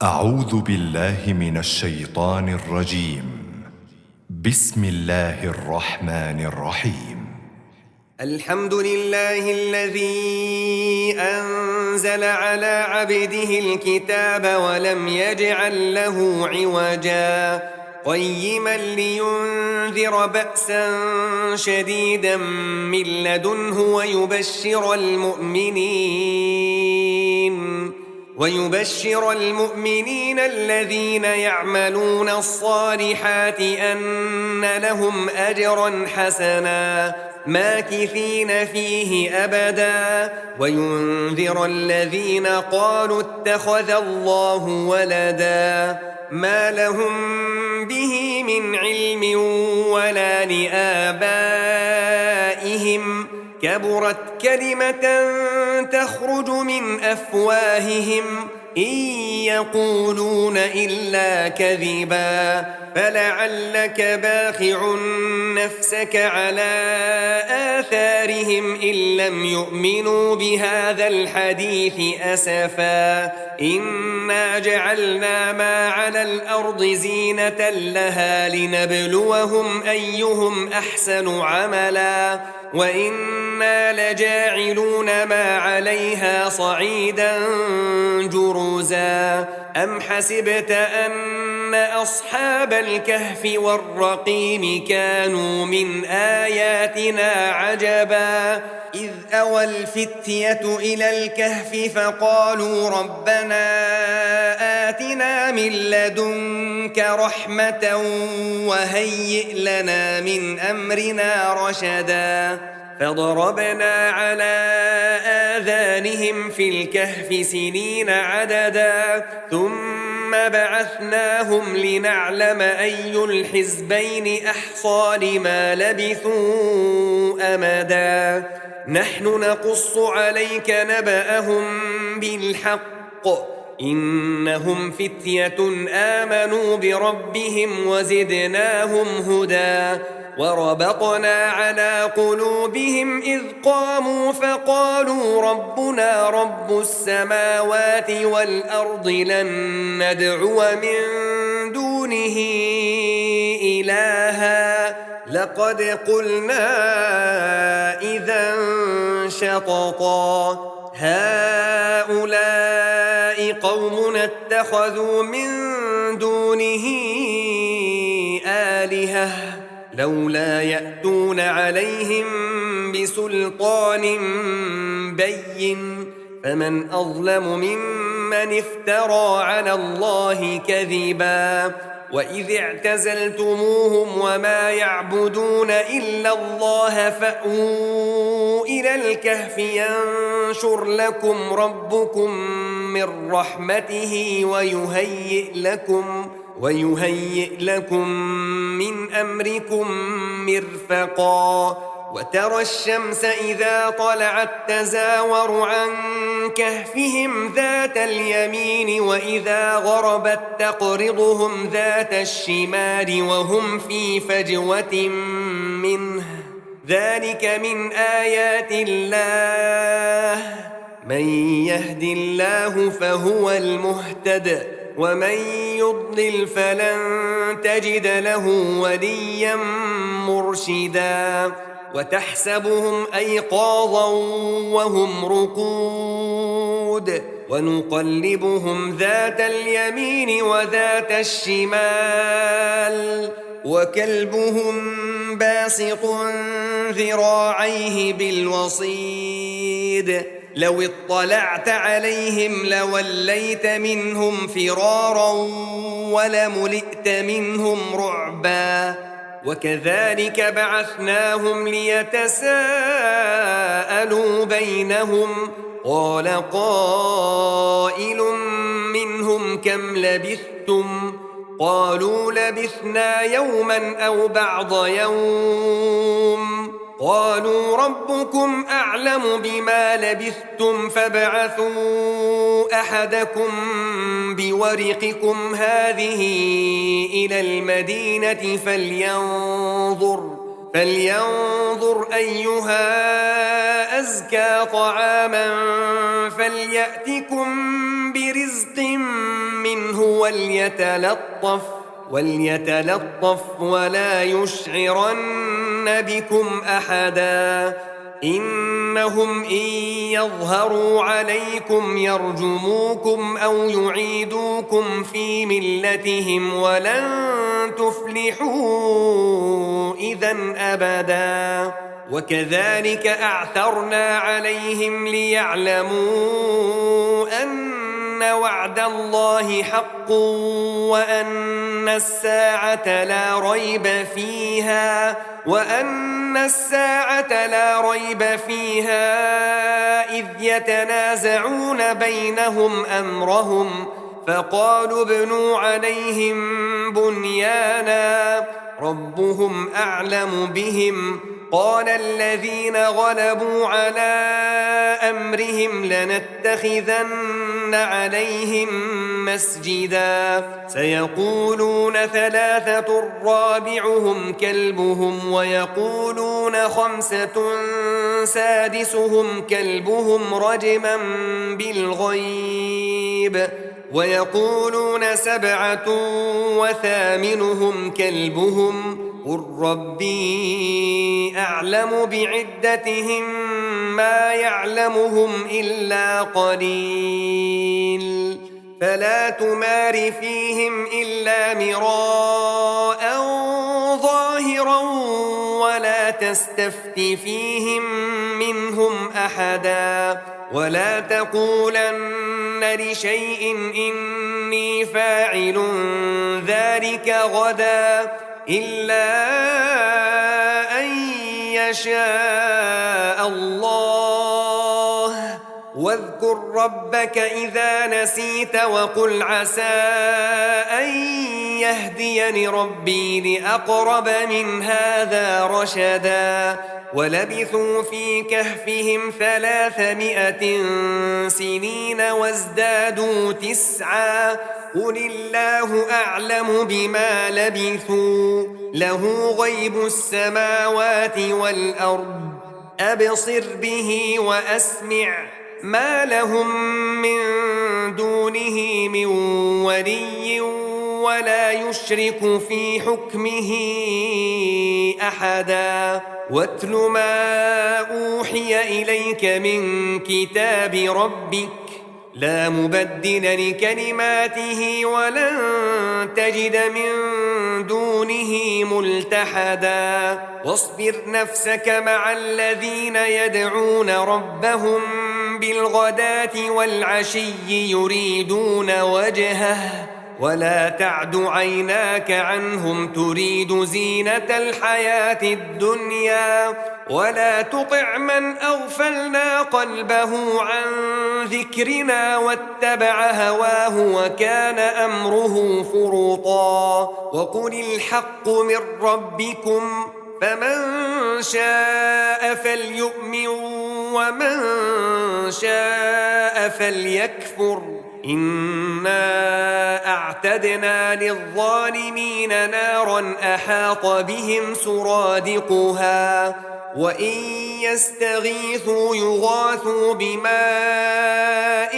أعوذ بالله من الشيطان الرجيم. بسم الله الرحمن الرحيم. الحمد لله الذي أنزل على عبده الكتاب ولم يجعل له عوجا قيما لينذر بأسا شديدا من لدنه ويبشر المؤمنين الذين يعملون الصالحات أن لهم أجرا حسنا ماكثين فيه أبدا وينذر الذين قالوا اتخذ الله ولدا ما لهم به من علم ولا لآبائهم كبرت كلمة تخرج من أفواههم إن يقولون إلا كذبا فلعلك باخع نفسك على آثارهم إن لم يؤمنوا بهذا الحديث أسفا إنا جعلنا ما على الأرض زينة لها لنبلوهم أيهم أحسن عملا وإنا لجاعلون ما عليها صعيدا جرزا أم حسبت أن أصحاب الكهف والرقيم كانوا من آياتنا عجبا إذ أوى الفتية إلى الكهف فقالوا ربنا آتنا من لدنك رحمة وهيئ لنا من أمرنا رشدا فضربنا على آذانهم في الكهف سنين عددا ثم بعثناهم لنعلم أي الحزبين أحصى لما لبثوا أمدا نحن نقص عليك نبأهم بالحق إنهم فتية آمنوا بربهم وزدناهم هدى وربطنا على قلوبهم إذ قاموا فقالوا ربنا رب السماوات والأرض لن ندعو من دونه إلها لقد قلنا إذا شططا هؤلاء قومنا اتخذوا من دونه آلهة لولا يأتون عليهم بسلطان بين فمن أظلم ممن افترى على الله كذبا وإذ اعتزلتموهم وما يعبدون إلا الله فأووا إلى الكهف ينشر لكم ربكم من رحمته ويهيئ لكم من أمركم مرفقا وترى الشمس إذا طلعت تزاور عن كهفهم ذات اليمين وإذا غربت تقرضهم ذات الشمال وهم في فجوة منه ذلك من آيات الله من يهد الله فهو المهتد ومن يضلل فلن تجد له وليا مرشدا وتحسبهم أيقاظا وهم رقود ونقلبهم ذات اليمين وذات الشمال وكلبهم باسط ذراعيه بالوصيد لو اطلعت عليهم لوليت منهم فرارا ولملئت منهم رعبا وكذلك بعثناهم ليتساءلوا بينهم قال قائل منهم كم لبثتم قالوا لبثنا يوما أو بعض يوم قالوا ربكم أعلم بما لبثتم فابعثوا أحدكم بورقكم هذه إلى المدينة فلينظر أيها أزكى طعاما فليأتكم برزق منه وليتلطف ولا يشعرن بكم أحدا إنهم إن يظهروا عليكم يرجموكم أو يعيدوكم في ملتهم ولن تفلحوا إذا أبدا وكذلك أعثرنا عليهم ليعلموا أن وعد الله حق وأن الساعة لا ريب فيها إذ يتنازعون بينهم أمرهم فقالوا ابنوا عليهم بنيانا ربهم أعلم بهم قال الذين غلبوا على أمرهم لنتخذن عليهم مسجدا سيقولون ثلاثة رابعهم كلبهم ويقولون خمسة سادسهم كلبهم رجما بالغيب ويقولون سبعة وثامنهم كلبهم قل ربي أعلم بعدتهم ما يعلمهم إلا قليل فلا تمار فيهم إلا مراء ظاهرا ولا تستفت فيهم منهم أحدا ولا تقولن لشيء إني فاعل ذلك غدا إلا أن يشاء الله واذكر ربك إذا نسيت وقل عسى أن يهديني ربي لأقرب من هذا رشدا ولبثوا في كهفهم 300 سنين وازدادوا 9 قل الله أعلم بما لبثوا له غيب السماوات والأرض أبصر به وأسمع ما لهم من دونه من ولي ولا يشرك في حكمه أحدا واتل ما أوحي إليك من كتاب ربك لا مبدل لكلماته ولن تجد من دونه ملتحدا واصبر نفسك مع الذين يدعون ربهم بالغداة والعشي يريدون وجهه ولا تعد عيناك عنهم تريد زينة الحياة الدنيا ولا تطع من أغفلنا قلبه عن ذكرنا واتبع هواه وكان أمره فرطا وقل الحق من ربكم فمن شاء فليؤمن ومن شاء فليكفر إنا أعتدنا للظالمين نارا أحاط بهم سرادقها وإن يستغيثوا يغاثوا بماء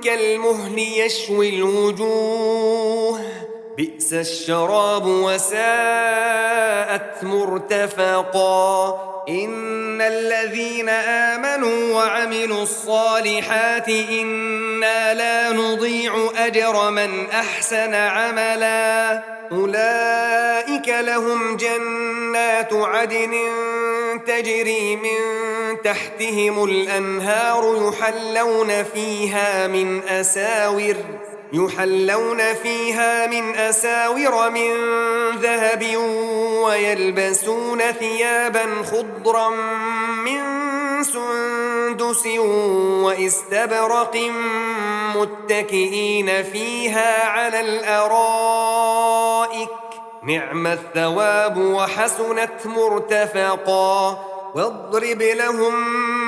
كالمهل يشوي الوجوه بئس الشراب وساءت مرتفقا إن الذين آمنوا وعملوا الصالحات إنا لا نضيع أجر من أحسن عملا أولئك لهم جنات عدن تجري من تحتهم الأنهار يحلون فيها من أساور من ذهب ويلبسون ثيابا خضرا من سندس واستبرق متكئين فيها على الأرائك نعم الثواب وحسنت مرتفقا واضرب لهم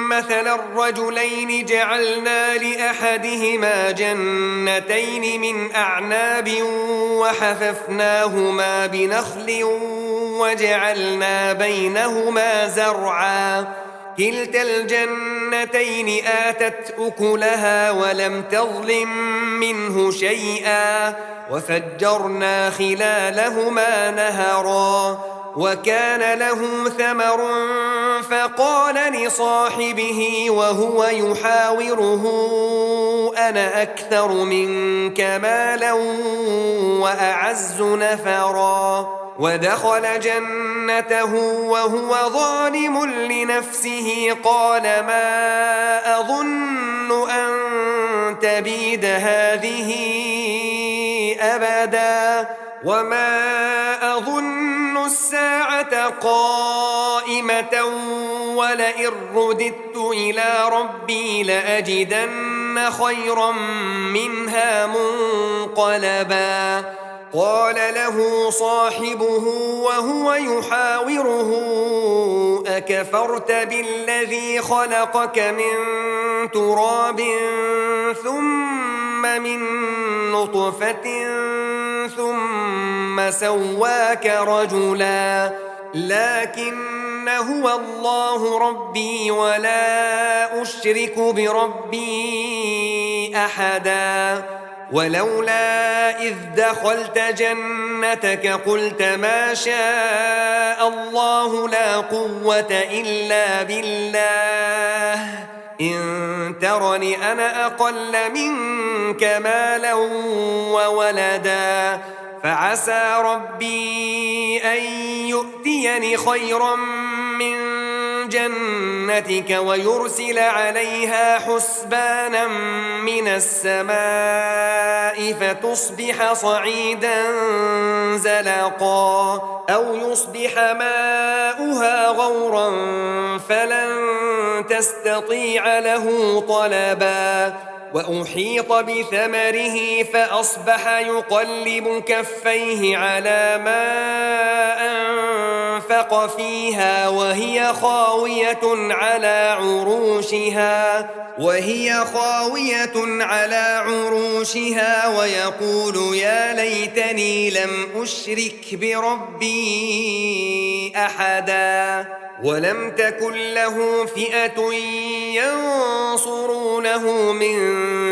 مثل الرجلين جعلنا لأحدهما جنتين من أعناب وحففناهما بنخل وجعلنا بينهما زرعا كلتا الجنتين آتت أكلها ولم تظلم منه شيئا وفجرنا خلالهما نهرا وكان له ثمر فقال لصاحبه وهو يحاوره أنا أكثر منك مالا وأعز نفرا ودخل جنته وهو ظالم لنفسه قال ما أظن أن تبيد هذه أبدا وما أظن الساعة قائمة ولئن رددت إلى ربي لأجدن خيرا منها منقلبا قال له صاحبه وهو يحاوره أكفرت بالذي خلقك من تراب ثم من نطفة ثم سواك رجلا لكن هو الله ربي ولا أشرك بربي أحدا ولولا إذ دخلت جنتك قلت ما شاء الله لا قوة إلا بالله إن ترني أنا أقل منك مالا وولدا فعسى ربي أن يؤتيني خيرا من جنتك ويرسل عليها حسبانا من السماء فتصبح صعيدا زلقا أو يصبح ماؤها غورا فلن تستطيع له طلبا وأحيط بثمره فأصبح يقلب كفيه على ما أنفق فيها وهي خاوية على عروشها ويقول يا ليتني لم أشرك بربي أحدا ولم تكن له فئة ينصرونه من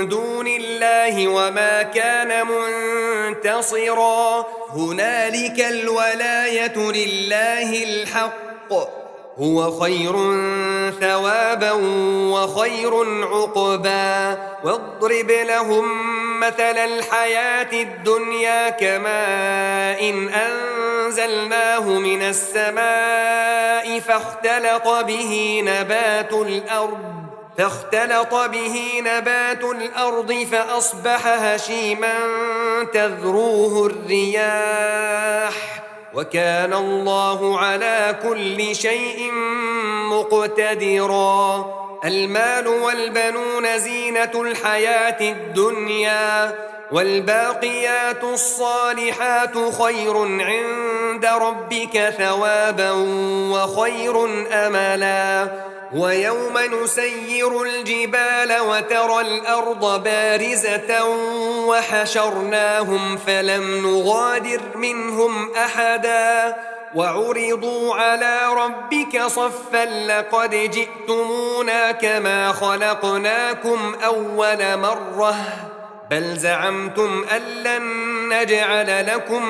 دون الله وما كان منتصرا هنالك الولاية لله الحق هو خير ثوابا وخير عقبا واضرب لهم مثل الحياة الدنيا كماء إن أنزلناه من السماء فاختلط به نبات الأرض فأصبح هشيما تذروه الرياح وكان الله على كل شيء مقتدرا المال والبنون زينة الحياة الدنيا والباقيات الصالحات خير عند ربك ثوابا وخير أملا ويوم نسير الجبال وترى الأرض بارزة وحشرناهم فلم نغادر منهم أحدا وعرضوا على ربك صفا لقد جئتمونا كما خلقناكم أول مرة بل زعمتم أن لن نجعل لكم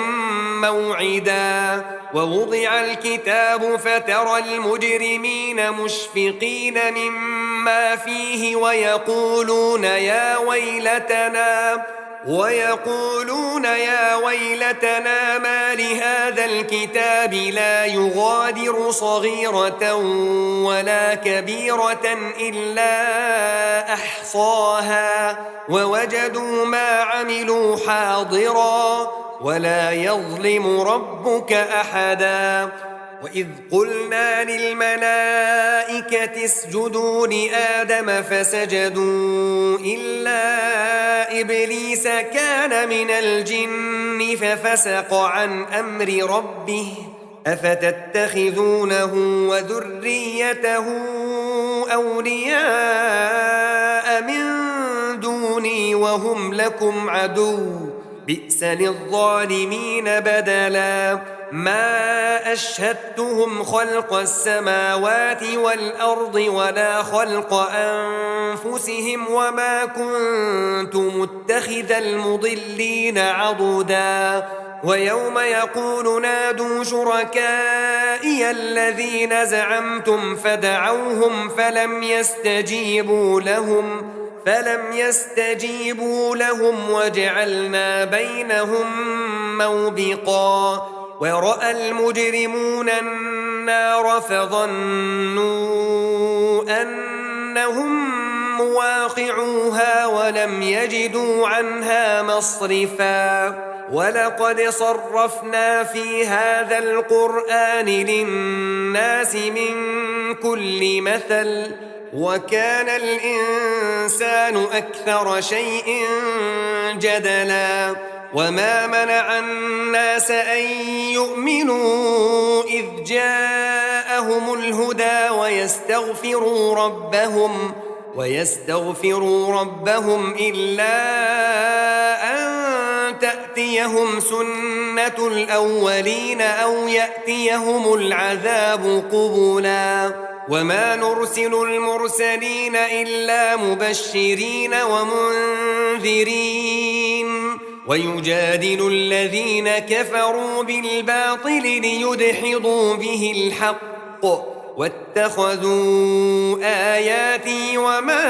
موعدا ووضع الكتاب فترى المجرمين مشفقين مما فيه ويقولون يا ويلتنا ما لهذا الكتاب لا يغادر صغيرة ولا كبيرة إلا أحصاها ووجدوا ما عملوا حاضرا ولا يظلم ربك أحدا وإذ قلنا للملائكة اسجدوا لآدم فسجدوا إلا إبليس كان من الجن ففسق عن أمر ربه أفتتخذونه وذريته أولياء من دوني وهم لكم عدو بئس للظالمين بدلا ما أشهدتهم خلق السماوات والأرض ولا خلق أنفسهم وما كنت متخذ المضلين عضدا ويوم يقول نادوا شركائي الذين زعمتم فدعوهم فلم يستجيبوا لهم وجعلنا بينهم موبقا ورأى المجرمون النار فظنوا أنهم مواقعوها ولم يجدوا عنها مصرفا ولقد صرفنا في هذا القرآن للناس من كل مثل وكان الإنسان أكثر شيء جدلا وما منع الناس أن يؤمنوا إذ جاءهم الهدى ويستغفروا ربهم إلا أن تأتيهم سنة الأولين أو يأتيهم العذاب قبلا وما نرسل المرسلين إلا مبشرين ومنذرين ويجادل الذين كفروا بالباطل ليدحضوا به الحق واتخذوا آياتي وما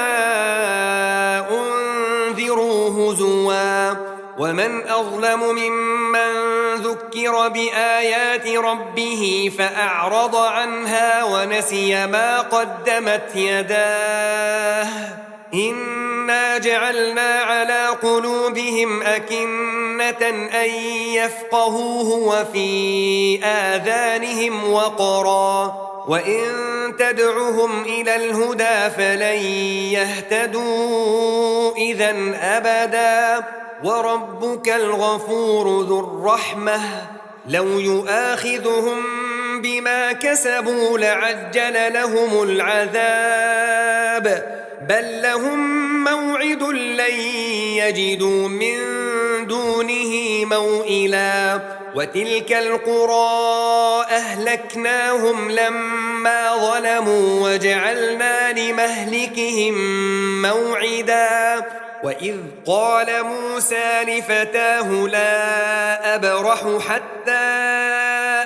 أنذروا هزوا ومن أظلم ممن ذكر بآيات ربه فأعرض عنها ونسي ما قدمت يداه إنا جعلنا على قلوبهم أكنة أن يفقهوه وفي آذانهم وقرا وإن تدعهم إلى الهدى فلن يهتدوا إذن أبدا وربك الغفور ذو الرحمة لو يؤاخذهم بما كسبوا لعجل لهم العذاب بل لهم موعد لن يجدوا من دونه موئلا وتلك القرى أهلكناهم لما ظلموا وجعلنا لمهلكهم موعدا وإذ قال موسى لفتاه لا أبرح حتى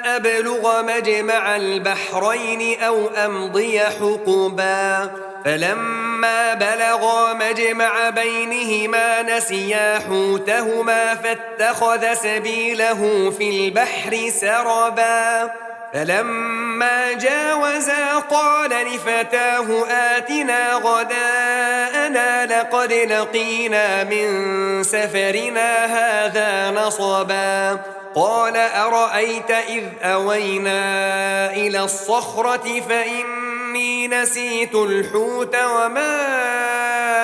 أبلغ مجمع البحرين أو أمضي حقبا فلما بلغا مجمع بينهما نسيا حوتهما فاتخذ سبيله في البحر سربا فلما جاوزا قال لفتاه آتنا غداءنا لقد لقينا من سفرنا هذا نصبا قال أرأيت إذ أوينا إلى الصخرة فإني نسيت الحوت وما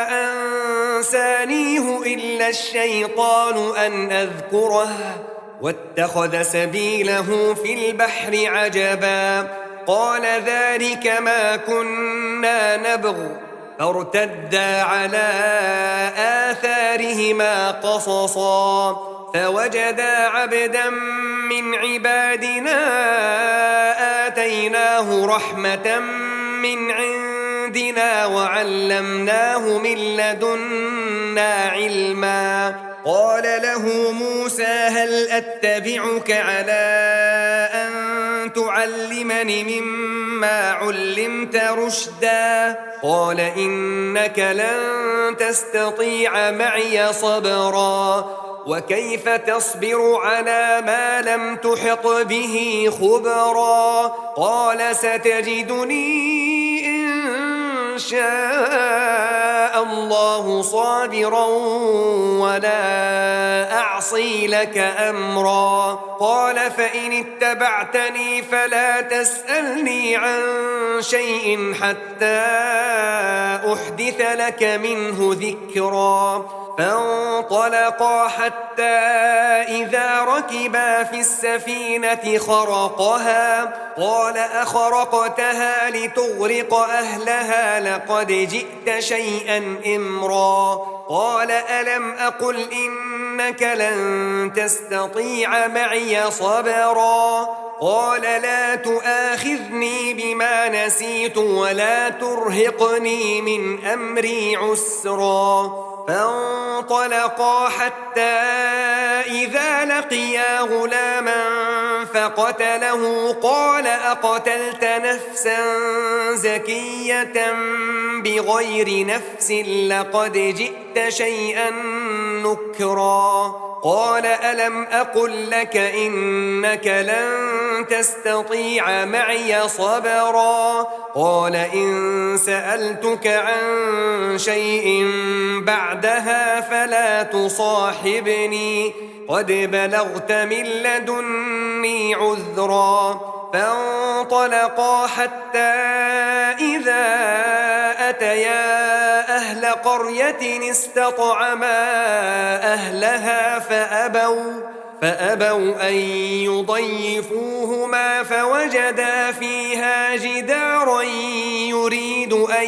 أنسانيه إلا الشيطان أن أذكره واتخذ سبيله في البحر عجبا قال ذلك ما كنا نبغ فارتدا على آثارهما قصصا فوجدا عبدا من عبادنا آتيناه رحمة من عندنا وعلمناه من لدنا علما قال له موسى هل أتبعك على أن تعلمني مما علمت رشدا قال إنك لن تستطيع معي صبرا وكيف تصبر على ما لم تحط به خبرا قال ستجدني إن شاء الله صابرا ولا أعصي لك أمرا قال فإن اتبعتني فلا تسألني عن شيء حتى أحدث لك منه ذكرا فانطلقا حتى إذا ركبا في السفينة خرقها قال أخرقتها لتغرق أهلها لقد جئت شيئا إمرا قال ألم أقل إن إنك لن تستطيع معي صبرا قال لا تؤاخذني بما نسيت ولا ترهقني من أمري عسرا فانطلقا حتى إذا لقيا غلاما فقتله قال أقتلت نفسا زكية بغير نفس لقد جئت شيئا نكرا قال ألم أقل لك إنك لن تستطيع معي صبرا قال إن سألتك عن شيء بعدها فلا تصاحبني قد بلغت من لدني عذرا فانطلقا حتى إذا أتيا أهل قرية استطعما أهلها فأبوا أن يضيفوهما فوجدا فيها جدارا يريد أن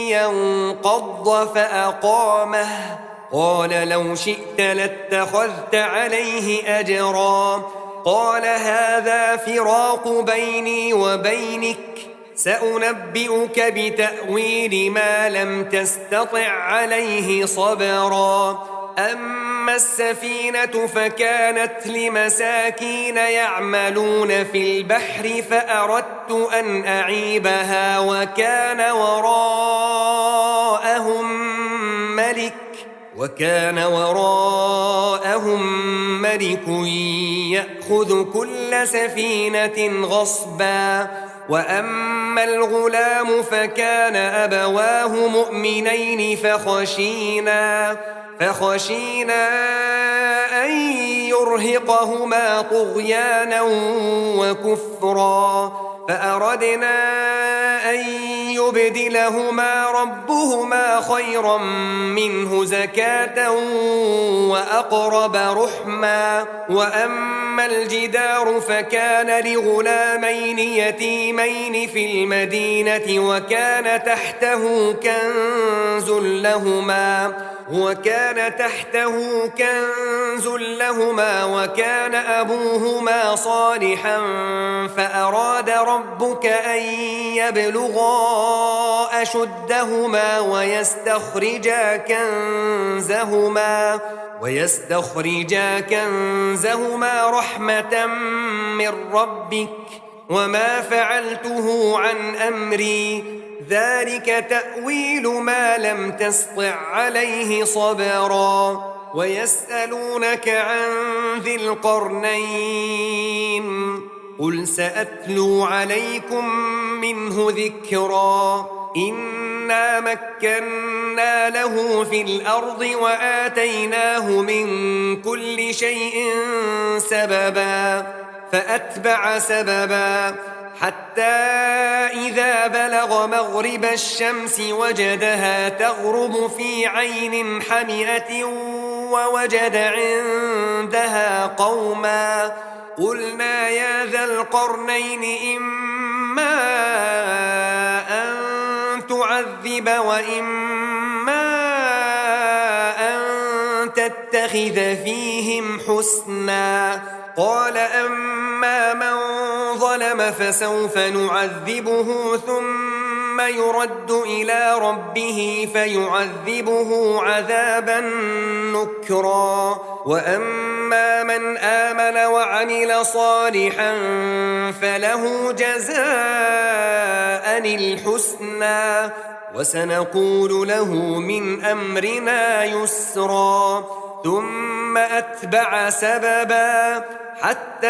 ينقض فأقامه قال لو شئت لاتخذت عليه أجرا قال هذا فراق بيني وبينك سأنبئك بتأويل ما لم تستطع عليه صبرا أما السفينة فكانت لمساكين يعملون في البحر فأردت أن أعيبها وكان وراءهم ملك يأخذ كل سفينة غصبا وأما الغلام فكان أبواه مؤمنين فخشينا أن يرهقهما طغيانا وكفرا فأردنا أن يبدلهما ربهما خيرا منه زكاة وأقرب رحما وأما الجدار فكان لغلامين يتيمين في المدينة وكان تحته كنز لهما وكان أبوهما صالحا فأراد ربك أن يبلغا أشدهما ويستخرجا كنزهما رحمة من ربك وما فعلته عن أمري ذلك تأويل ما لم تسطع عليه صبرا ويسألونك عن ذي القرنين قل سأتلو عليكم منه ذكرا إنا مكنا له في الأرض وآتيناه من كل شيء سببا فأتبع سببا حتى إذا بلغ مغرب الشمس وجدها تغرب في عين حمئة ووجد عندها قوما قلنا يا ذا القرنين إما أن تعذب وإما أن تتخذ فيهم حسنا قال أما من ظلم فسوف نعذبه ثم يرد إلى ربه فيعذبه عذابا نكرا وأما من آمن وعمل صالحا فله جزاء الحسنى وسنقول له من أمرنا يسرا ثم أتبع سببا حتى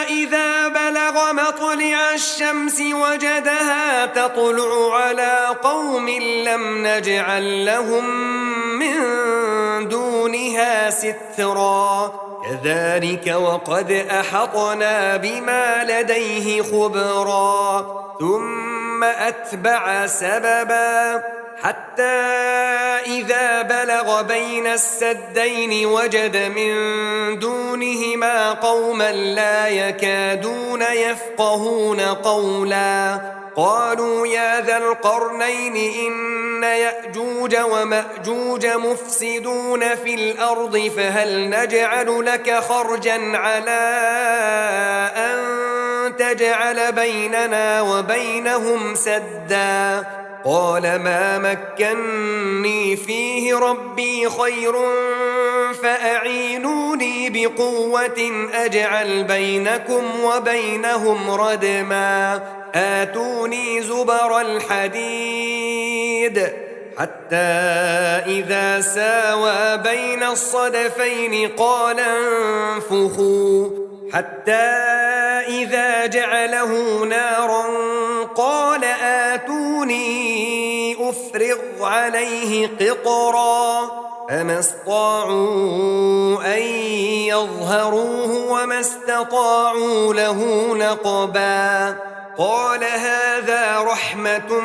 إذا بلغ مطلع الشمس وجدها تطلع على قوم لم نجعل لهم من دونها سترا كذلك وقد أحطنا بما لديه خبرا ثم أتبع سببا حتى إذا بلغ بين السدين وجد من دونهما قوما لا يكادون يفقهون قولا قالوا يا ذا القرنين إن يأجوج ومأجوج مفسدون في الأرض فهل نجعل لك خرجا على أن تجعل بيننا وبينهم سدا قال ما مكني فيه ربي خير فأعينوني بقوة أجعل بينكم وبينهم ردما آتوني زبر الحديد حتى إذا ساوى بين الصدفين قال انفخوا حتى إذا جعله نارا قال آتوني أفرغ عليه قطرا فما استطاعوا أن يظهروه وما استطاعوا له نقبا قال هذا رحمة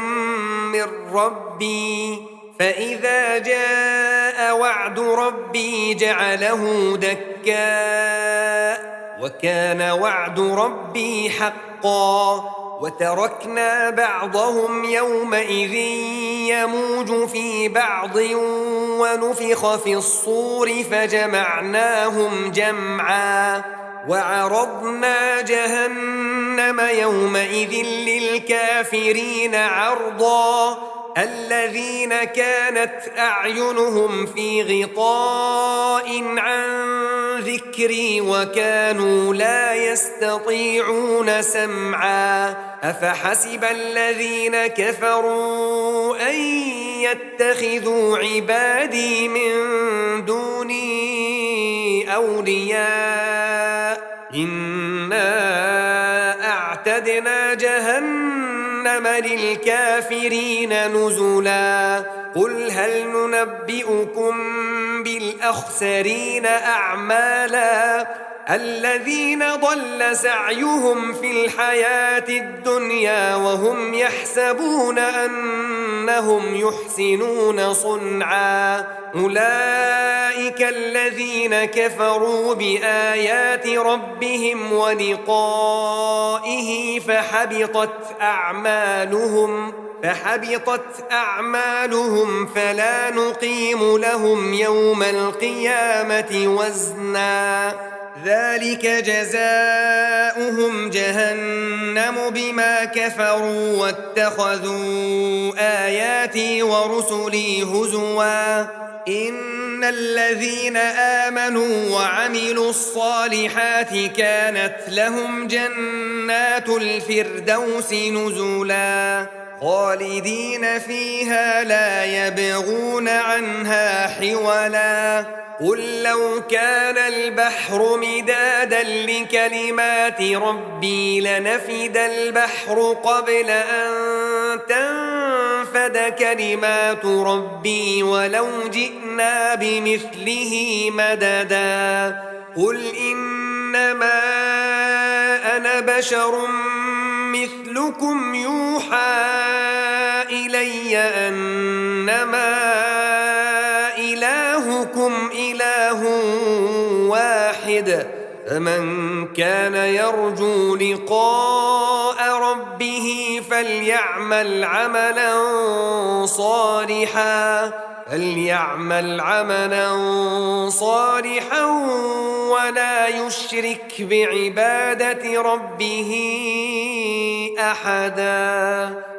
من ربي فإذا جاء وعد ربي جعله دكا وكان وعد ربي حقا وتركنا بعضهم يومئذ يموج في بعض ونفخ في الصور فجمعناهم جمعا وعرضنا جهنم يومئذ للكافرين عرضا الذين كانت أعينهم في غطاء عن ذكري وكانوا لا يستطيعون سمعا أفحسب الذين كفروا أن يتخذوا عبادي من دوني أولياء إنا أعتدنا جهنم للكافرين نزلا قل هل ننبئكم بالأخسرين أعمالا الذين ضل سعيهم في الحياة الدنيا وهم يحسبون أنهم يحسنون صنعا أولئك الذين كفروا بآيات ربهم ولقائه فحبطت أعمالهم فلا نقيم لهم يوم القيامة وزنا ذلك جزاؤهم جهنم بما كفروا واتخذوا آياتي ورسلي هزوا إن الذين آمنوا وعملوا الصالحات كانت لهم جنات الفردوس نزلا خالدين فيها لا يبغون عنها حولا قل لو كان البحر مدادا لكلمات ربي لنفد البحر قبل أن تنفد كلمات ربي ولو جئنا بمثله مددا قل إنما أنا بشر مثلكم يوحى إلي أنما إلهكم إله واحد فمن كان يرجو لقاء ربه فليعمل عملا صالحا ولا يشرك بعبادة ربه أحدا